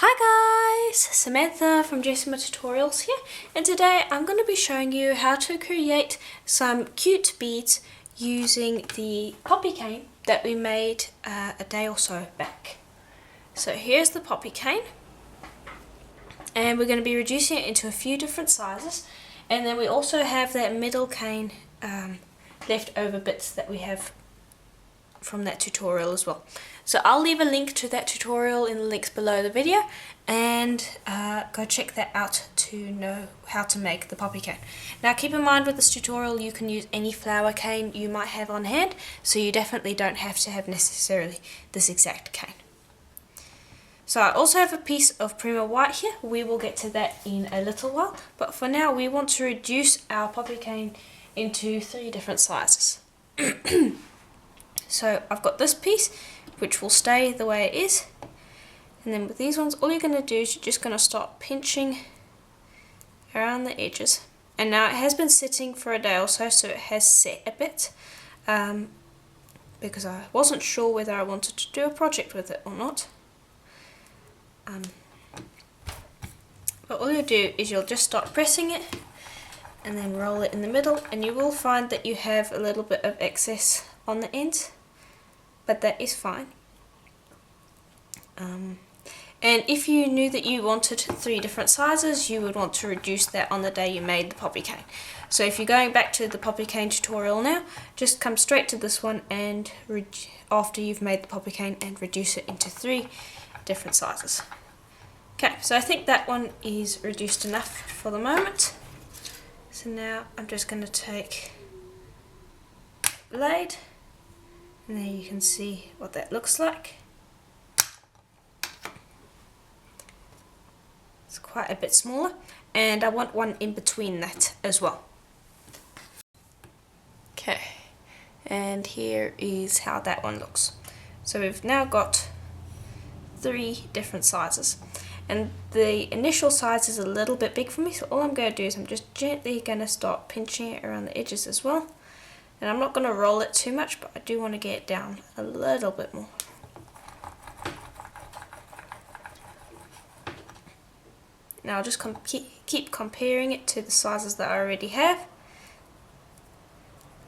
Hi guys, Samantha from Jessica Tutorials here, and today I'm going to be showing you how to create some cute beads using the poppy cane that we made a day or so back. So here's the poppy cane, and we're going to be reducing it into a few different sizes, and then we also have that middle cane leftover bits that we have from that tutorial as well. So I'll leave a link to that tutorial in the links below the video, and go check that out to know how to make the poppy cane. Now keep in mind with this tutorial you can use any flower cane you might have on hand, so you definitely don't have to have necessarily this exact cane. So I also have a piece of Primer White here. We will get to that in a little while, but for now we want to reduce our poppy cane into 3 different sizes. So I've got this piece which will stay the way it is, and then with these ones all you're going to do is you're just going to start pinching around the edges. And now it has been sitting for a day or so, so it has set a bit, because I wasn't sure whether I wanted to do a project with it or not. But all you'll do is you'll just start pressing it and then roll it in the middle, and you will find that you have a little bit of excess on the ends, but that is fine. And if you knew that you wanted 3 different sizes, you would want to reduce that on the day you made the poppy cane. So if you're going back to the poppy cane tutorial now, just come straight to this one and after you've made the poppy cane and reduce it into 3 different sizes. Okay, so I think that one is reduced enough for the moment. So now I'm just going to take a blade, and there you can see what that looks like. It's quite a bit smaller, and I want one in between that as well. Okay, and here is how that one looks. So we've now got 3 different sizes, and the initial size is a little bit big for me, so all I'm going to do is I'm just gently going to start pinching it around the edges as well. And I'm not going to roll it too much, but I do want to get it down a little bit more. Now I'll just keep comparing it to the sizes that I already have.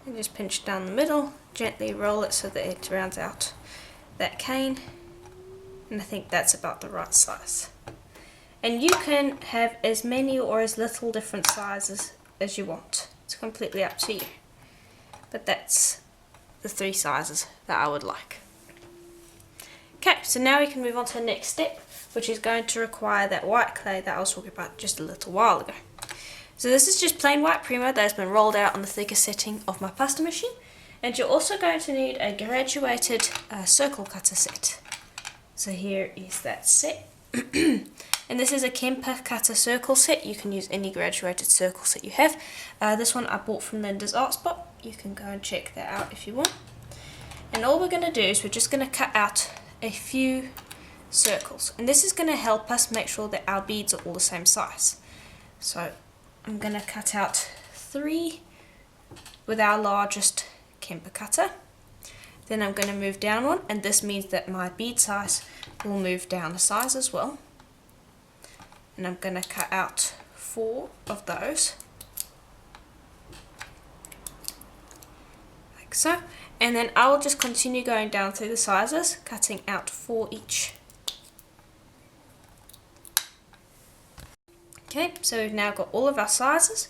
And just pinch down the middle, gently roll it so that it rounds out that cane. And I think that's about the right size. And you can have as many or as little different sizes as you want. It's completely up to you. But that's the 3 sizes that I would like. Okay, so now we can move on to the next step, which is going to require that white clay that I was talking about just a little while ago. So this is just plain white primer that has been rolled out on the thicker setting of my pasta machine, and you're also going to need a graduated circle cutter set. So here is that set. And this is a Kemper cutter circle set. You can use any graduated circle set you have. This one I bought from Linda's Art Spot. You can go and check that out if you want. And all we're going to do is we're just going to cut out a few circles, and this is going to help us make sure that our beads are all the same size. So I'm going to cut out 3 with our largest Kemper cutter. Then I'm going to move down 1, and this means that my bead size will move down a size as well. And I'm going to cut out 4 of those, like so. And then I will just continue going down through the sizes, cutting out 4 each. Okay, so we've now got all of our sizes,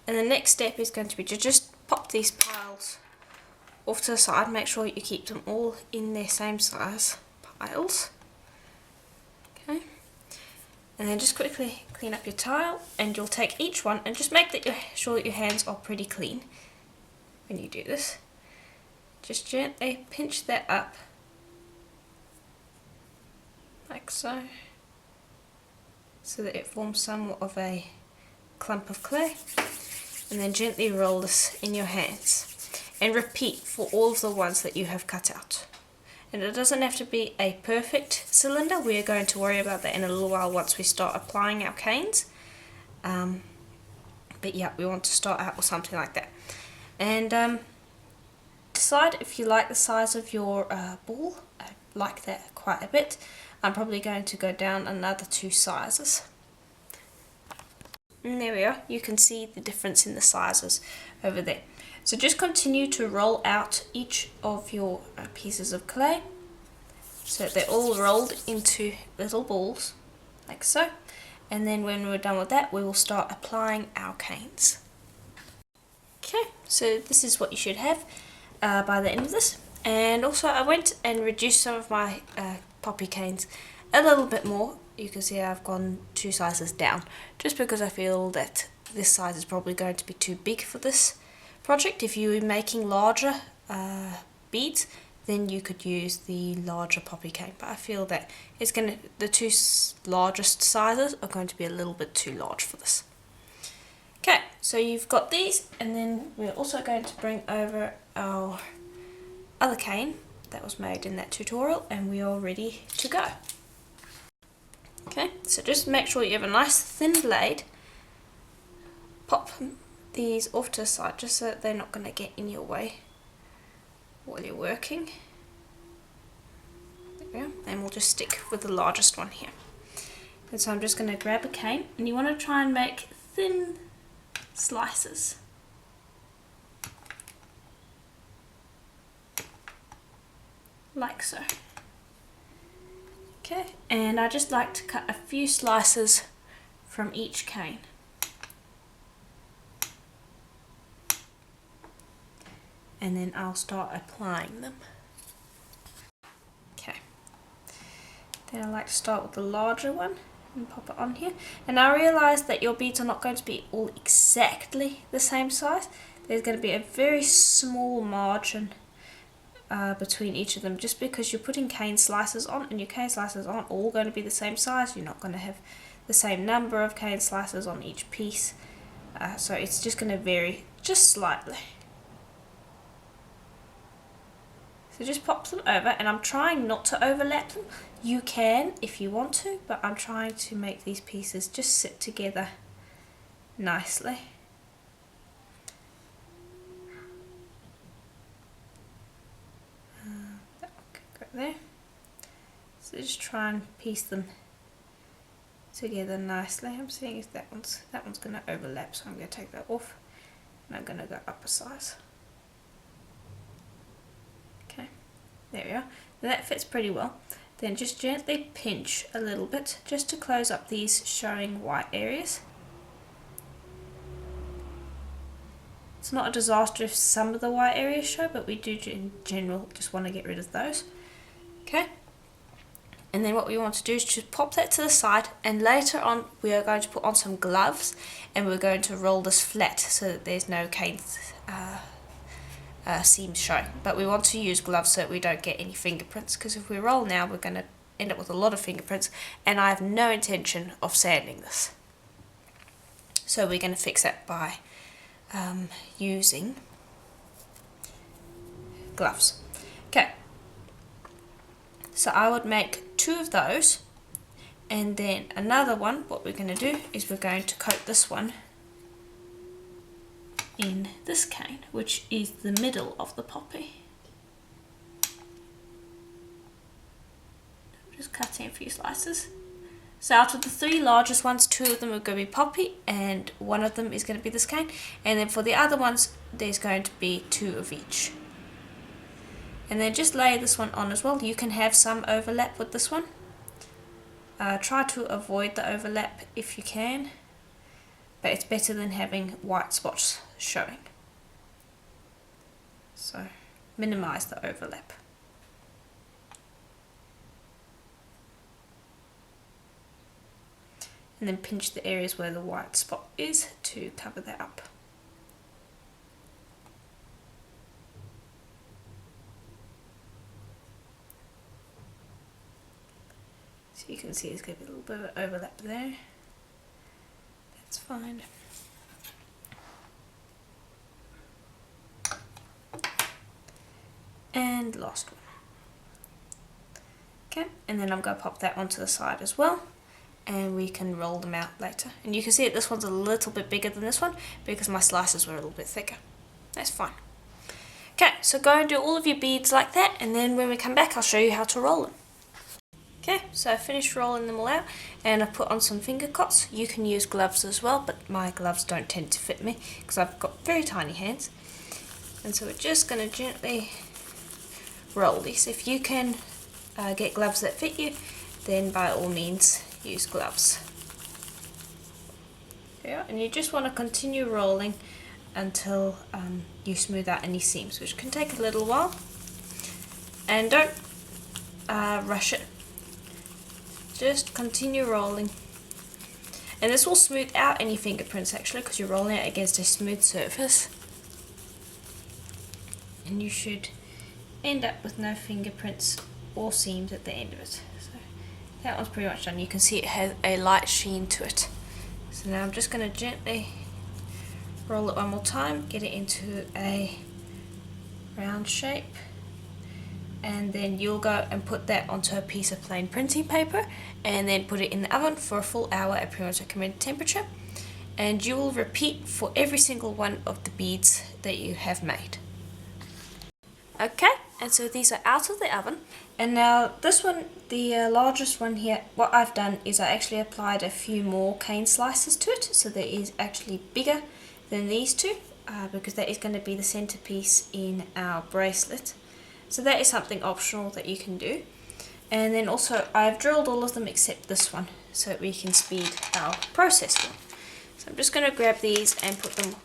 and the next step is going to be to just pop these piles off to the side. Make sure you keep them all in their same size piles. Okay, and then just quickly clean up your tile, and you'll take each one and just make sure that your hands are pretty clean when you do this. Just gently pinch that up, like so, so that it forms somewhat of a clump of clay, and then gently roll this in your hands. And repeat for all of the ones that you have cut out. And it doesn't have to be a perfect cylinder. We are going to worry about that in a little while once we start applying our canes. But yeah, we want to start out with something like that. And decide if you like the size of your ball. I like that quite a bit. I'm probably going to go down another 2 sizes. And there we are, you can see the difference in the sizes over there. So just continue to roll out each of your pieces of clay so they're all rolled into little balls, like so. And then when we're done with that, we will start applying our canes. Okay, so this is what you should have by the end of this. And also I went and reduced some of my poppy canes a little bit more. You can see I've gone 2 sizes down, just because I feel that this size is probably going to be too big for this project. If you were making larger beads, then you could use the larger poppy cane, but I feel that the 2 largest sizes are going to be a little bit too large for this. Okay, so you've got these, and then we're also going to bring over our other cane that was made in that tutorial, and we are ready to go. Okay, so just make sure you have a nice thin blade. Pop these off to the side just so that they're not going to get in your way while you're working. There we go, and we'll just stick with the largest one here. And so I'm just going to grab a cane, and you want to try and make thin slices. Like so. Okay, and I just like to cut a few slices from each cane. And then I'll start applying them. Okay. Then I like to start with the larger one and pop it on here. And I realise that your beads are not going to be all exactly the same size. There's going to be a very small margin between each of them, just because you're putting cane slices on, and your cane slices aren't all going to be the same size. You're not going to have the same number of cane slices on each piece, so it's just going to vary just slightly. So just pop them over, and I'm trying not to overlap them. You can if you want to, but I'm trying to make these pieces just sit together nicely. There. So just try and piece them together nicely. I'm seeing if that one's going to overlap, so I'm going to take that off, and I'm going to go up a size. Okay, there we are. Now that fits pretty well. Then just gently pinch a little bit just to close up these showing white areas. It's not a disaster if some of the white areas show, but we do in general just want to get rid of those. Okay, and then what we want to do is just pop that to the side, and later on we are going to put on some gloves, and we're going to roll this flat so that there's no cane seams showing. But we want to use gloves so that we don't get any fingerprints, because if we roll now we're going to end up with a lot of fingerprints, and I have no intention of sanding this. So we're going to fix that by using gloves. Okay. So I would make 2 of those, and then another one, what we're going to do is we're going to coat this one in this cane, which is the middle of the poppy. Just cutting a few slices. So out of the 3 largest ones, 2 of them are going to be poppy, and 1 of them is going to be this cane, and then for the other ones there's going to be 2 of each. And then just lay this one on as well. You can have some overlap with this one. Try to avoid the overlap if you can, but it's better than having white spots showing. So minimize the overlap. And then pinch the areas where the white spot is to cover that up. So you can see there's going to be a little bit of overlap there. That's fine. And last one. Okay, and then I'm going to pop that onto the side as well, and we can roll them out later. And you can see that this one's a little bit bigger than this one because my slices were a little bit thicker. That's fine. Okay, so go and do all of your beads like that, and then when we come back I'll show you how to roll them. Okay, so I finished rolling them all out and I put on some finger cots. You can use gloves as well, but my gloves don't tend to fit me because I've got very tiny hands. And so we're just going to gently roll these. If you can get gloves that fit you, then by all means use gloves. Yeah, and you just want to continue rolling until you smooth out any seams, which can take a little while. And don't rush it. Just continue rolling. And this will smooth out any fingerprints actually, because you're rolling it against a smooth surface. And you should end up with no fingerprints or seams at the end of it. So that one's pretty much done. You can see it has a light sheen to it. So now I'm just going to gently roll it one more time, get it into a round shape, and then you'll go and put that onto a piece of plain printing paper and then put it in the oven for a full hour at pretty much recommended temperature. And you will repeat for every single one of the beads that you have made. Okay, and so these are out of the oven, and now this one, the largest one here, what I've done is I actually applied a few more cane slices to it, so that it is actually bigger than these two, because that is going to be the centerpiece in our bracelet. So that is something optional that you can do. And then also I've drilled all of them except this one, so that we can speed our process up. So I'm just going to grab these and put them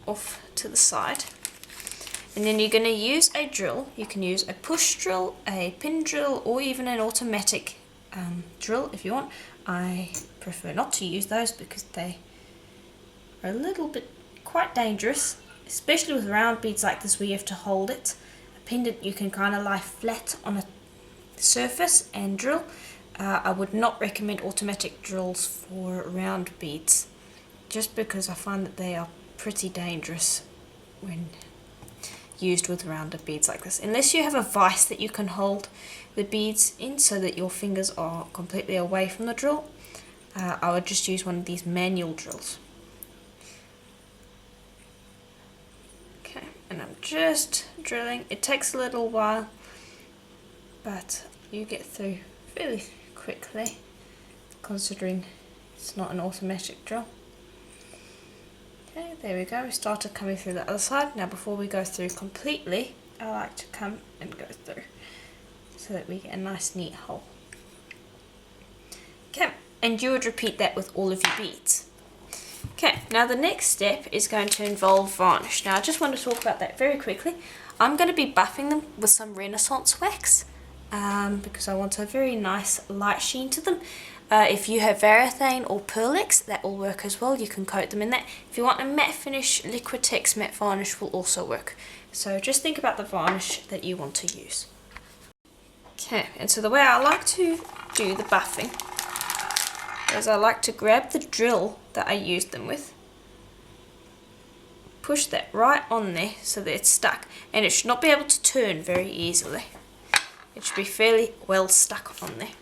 off to the side. And then you're going to use a drill. You can use a push drill, a pin drill, or even an automatic drill if you want. I prefer not to use those because they are a little bit quite dangerous, especially with round beads like this where you have to hold it. A pendant you can kind of lie flat on a surface and drill. I would not recommend automatic drills for round beads, just because I find that they are pretty dangerous when used with rounded beads like this. Unless you have a vise that you can hold the beads in so that your fingers are completely away from the drill, I would just use one of these manual drills. Okay, and I'm just drilling. It takes a little while, but you get through fairly quickly considering it's not an automatic drill. Okay, there we go, we started coming through the other side. Now before we go through completely, I like to come and go through so that we get a nice neat hole. Okay, and you would repeat that with all of your beads. Okay, now the next step is going to involve varnish. Now I just want to talk about that very quickly. I'm going to be buffing them with some Renaissance wax because I want a very nice light sheen to them. If you have Varathane or Pearlex, that will work as well. You can coat them in that. If you want a matte finish, Liquitex matte varnish will also work. So just think about the varnish that you want to use. Okay, and so the way I like to do the buffing is I like to grab the drill that I used them with, push that right on there so that it's stuck, and it should not be able to turn very easily. It should be fairly well stuck on there.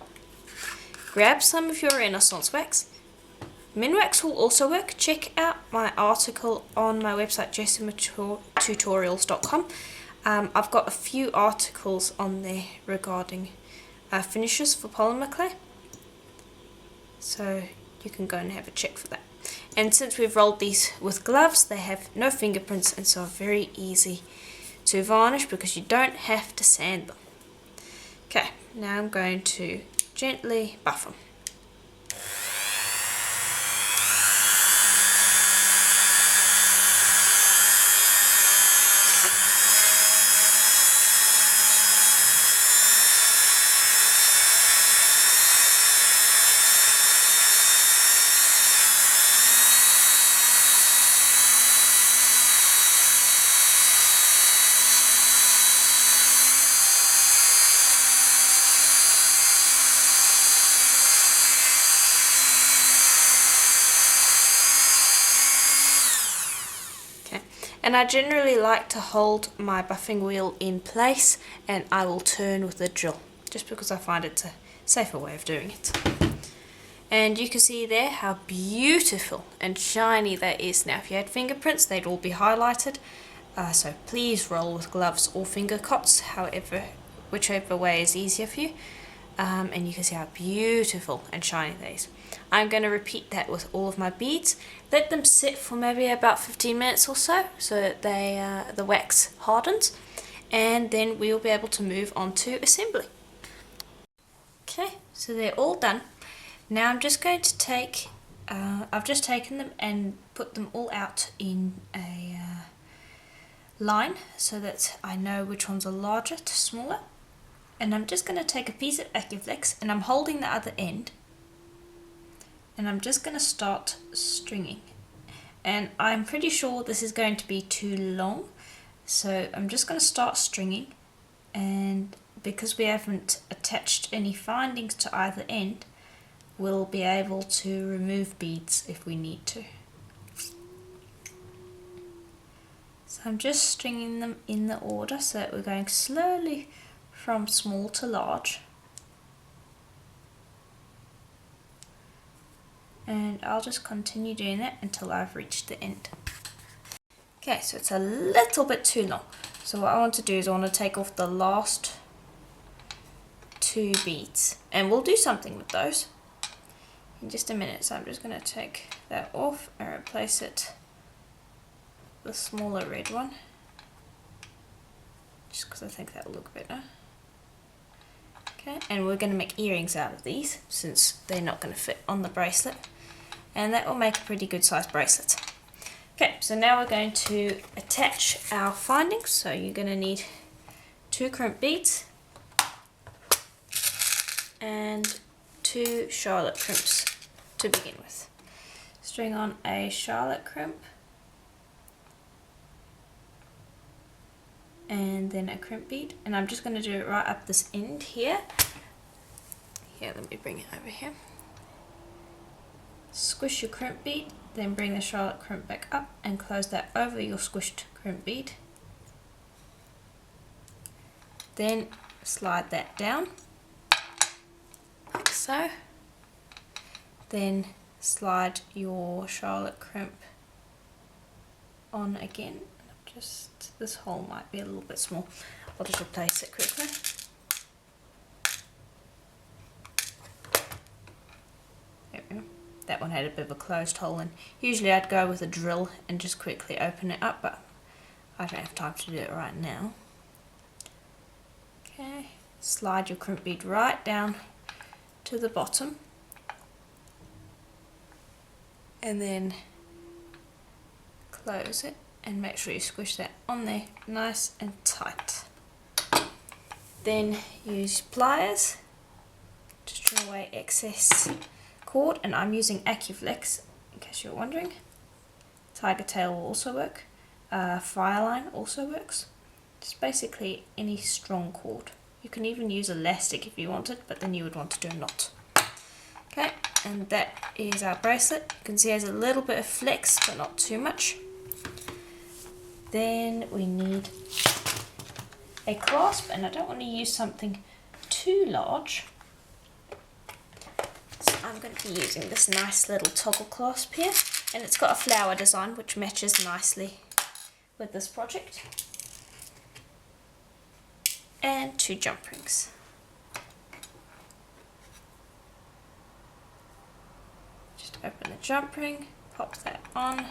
Grab some of your Renaissance wax. Minwax will also work. Check out my article on my website jessitutorials.com. I've got a few articles on there regarding finishes for polymer clay, so you can go and have a check for that. And since we've rolled these with gloves, they have no fingerprints and so are very easy to varnish because you don't have to sand them. Okay, now I'm going to gently buff them. And I generally like to hold my buffing wheel in place and I will turn with the drill, just because I find it's a safer way of doing it. And you can see there how beautiful and shiny that is. Now if you had fingerprints, they'd all be highlighted, so please roll with gloves or finger cots, whichever way is easier for you. and you can see how beautiful and shiny they is. I'm going to repeat that with all of my beads. Let them sit for maybe about 15 minutes or so, so that the wax hardens, and then we'll be able to move on to assembly. Okay, so they're all done. Now I'm just going to take, I've just taken them and put them all out in a line so that I know which ones are larger to smaller. And I'm just going to take a piece of Acuflex and I'm holding the other end. And I'm just going to start stringing. And I'm pretty sure this is going to be too long. So I'm just going to start stringing. And because we haven't attached any findings to either end, we'll be able to remove beads if we need to. So I'm just stringing them in the order so that we're going slowly from small to large. And I'll just continue doing that until I've reached the end. Okay, so it's a little bit too long. So what I want to do is I want to take off the last 2 beads. And we'll do something with those in just a minute. So I'm just going to take that off and replace it with the smaller red one. Just because I think that will look better. Okay, and we're going to make earrings out of these since they're not going to fit on the bracelet. And that will make a pretty good sized bracelet. Okay, so now we're going to attach our findings. So you're going to need 2 crimp beads and 2 charlotte crimps to begin with. String on a charlotte crimp and then a crimp bead, and I'm just going to do it right up this end here. Here, let me bring it over here. Squish your crimp bead, then bring the charlotte crimp back up and close that over your squished crimp bead. Then slide that down, like so. Then slide your charlotte crimp on again. Just this hole might be a little bit small. I'll just replace it quickly. There we go. That one had a bit of a closed hole, and usually I'd go with a drill and just quickly open it up, but I don't have time to do it right now. Okay, slide your crimp bead right down to the bottom, and then close it and make sure you squish that on there nice and tight. Then use pliers to trim away excess cord, and I'm using Acuflex in case you're wondering. Tiger tail will also work. Fireline also works. Just basically any strong cord. You can even use elastic if you wanted, but then you would want to do a knot. Okay, and that is our bracelet. You can see it has a little bit of flex, but not too much. Then we need a clasp, and I don't want to use something too large. So I'm going to be using this nice little toggle clasp here, and it's got a flower design which matches nicely with this project. And 2 jump rings. Just open the jump ring, pop that on,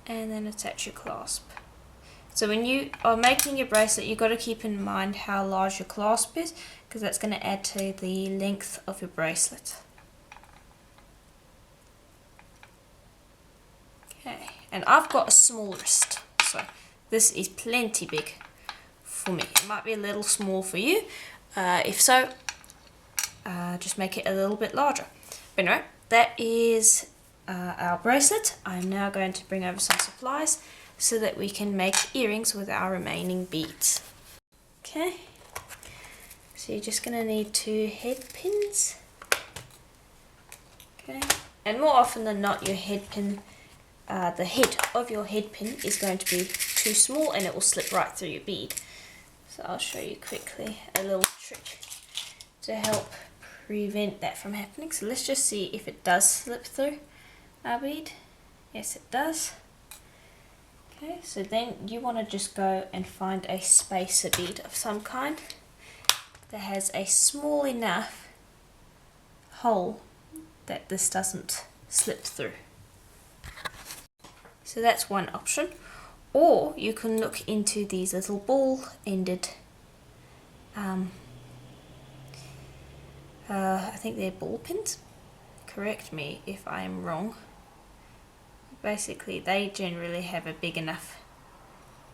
and then attach your clasp. So when you are making your bracelet, you've got to keep in mind how large your clasp is, because that's going to add to the length of your bracelet. Okay, and I've got a small wrist, so this is plenty big for me. It might be a little small for you. If so, just make it a little bit larger. But anyway, that is our bracelet. I'm now going to bring over some supplies so that we can make earrings with our remaining beads. Okay, so you're just going to need 2 head pins. Okay, and more often than not, your head pin, the head of your head pin is going to be too small and it will slip right through your bead. So I'll show you quickly a little trick to help prevent that from happening. So let's just see if it does slip through our bead. Yes, it does. Okay, so then you want to just go and find a spacer bead of some kind. that has a small enough hole that this doesn't slip through. So that's one option. Or you can look into these little ball-ended, I think they're ball pins. Correct me if I'm wrong. Basically, they generally have a big enough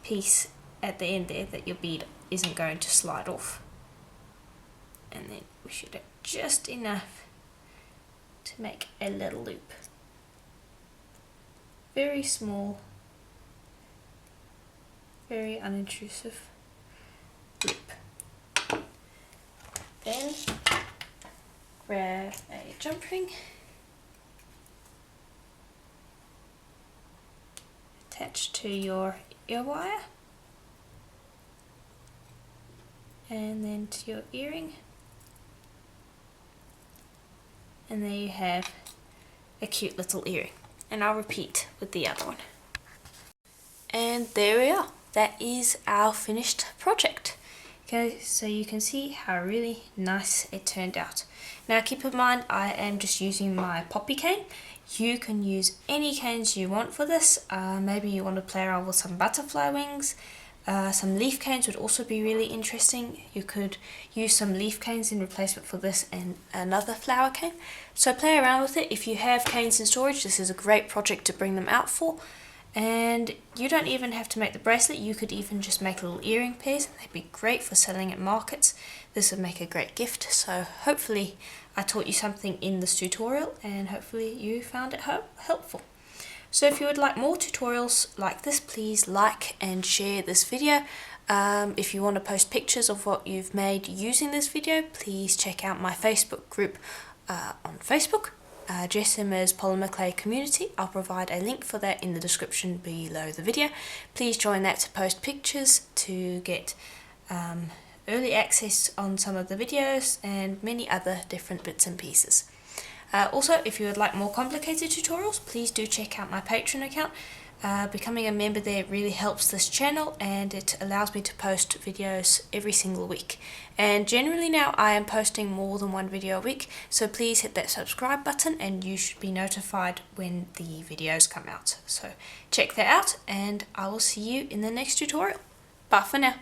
piece at the end there that your bead isn't going to slide off. And then we should have just enough to make a little loop. Very small, very unintrusive loop. Then grab a jump ring, attach to your ear wire, and then to your earring, and there you have a cute little earring. And I'll repeat with the other one. And there we are. That is our finished project. Okay, so you can see how really nice it turned out. Now keep in mind, I am just using my poppy cane. You can use any canes you want for this. Maybe you want to play around with some butterfly wings. Some leaf canes would also be really interesting. You could use some leaf canes in replacement for this and another flower cane. So play around with it. If you have canes in storage, this is a great project to bring them out for. And you don't even have to make the bracelet. You could even just make little earring pairs. They'd be great for selling at markets. This would make a great gift. So hopefully I taught you something in this tutorial, and hopefully you found it helpful. So if you would like more tutorials like this, please like and share this video. If you want to post pictures of what you've made using this video, please check out my Facebook group on Facebook, Jessima's Polymer Clay Community. I'll provide a link for that in the description below the video. Please join that to post pictures, to get early access on some of the videos and many other different bits and pieces. Also, if you would like more complicated tutorials, please do check out my Patreon account. Becoming a member there really helps this channel, and it allows me to post videos every single week. And generally now I am posting more than one video a week, so please hit that subscribe button and you should be notified when the videos come out. So check that out, and I will see you in the next tutorial. Bye for now.